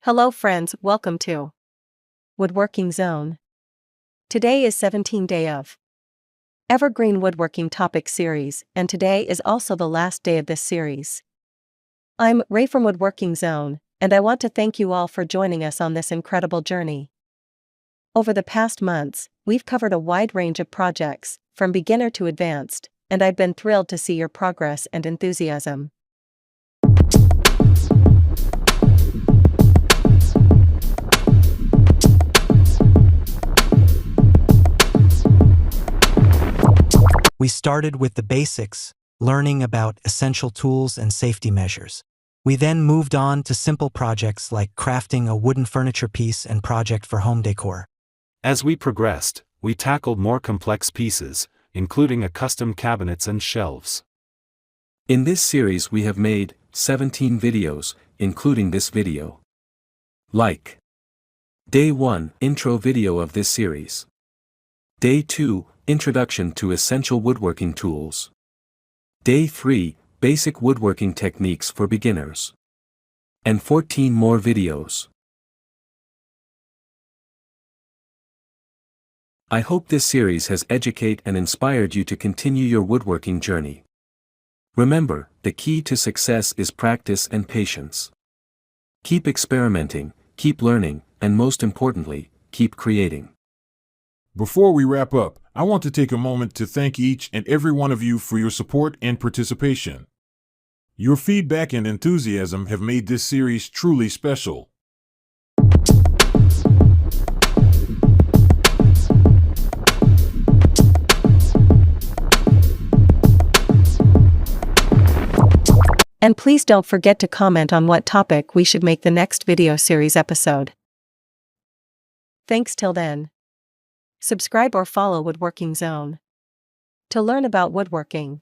Hello friends, welcome to Woodworking Zone. Today is 17th day of Evergreen Woodworking topic series, and today is also the last day of this series. I'm Ray from Woodworking Zone, and I want to thank you all for joining us on this incredible journey. Over the past months, we've covered a wide range of projects, from beginner to advanced, and I've been thrilled to see your progress and enthusiasm. We started with the basics, learning about essential tools and safety measures. We then moved on to simple projects like crafting a wooden furniture piece and project for home decor. As we progressed, we tackled more complex pieces, including a custom cabinets and shelves. In this series we have made 17 videos, including this video. Like Day 1 Intro video of this series. Day 2 Introduction to Essential Woodworking Tools. Day 3 Basic Woodworking Techniques for Beginners. And 14 more videos. I hope this series has educated and inspired you to continue your woodworking journey. Remember, the key to success is practice and patience. Keep experimenting, keep learning, and most importantly, keep creating. Before we wrap up, I want to take a moment to thank each and every one of you for your support and participation. Your feedback and enthusiasm have made this series truly special. And please don't forget to comment on what topic we should make the next video series episode. Thanks till then. Subscribe or follow Woodworking Zone to learn about woodworking.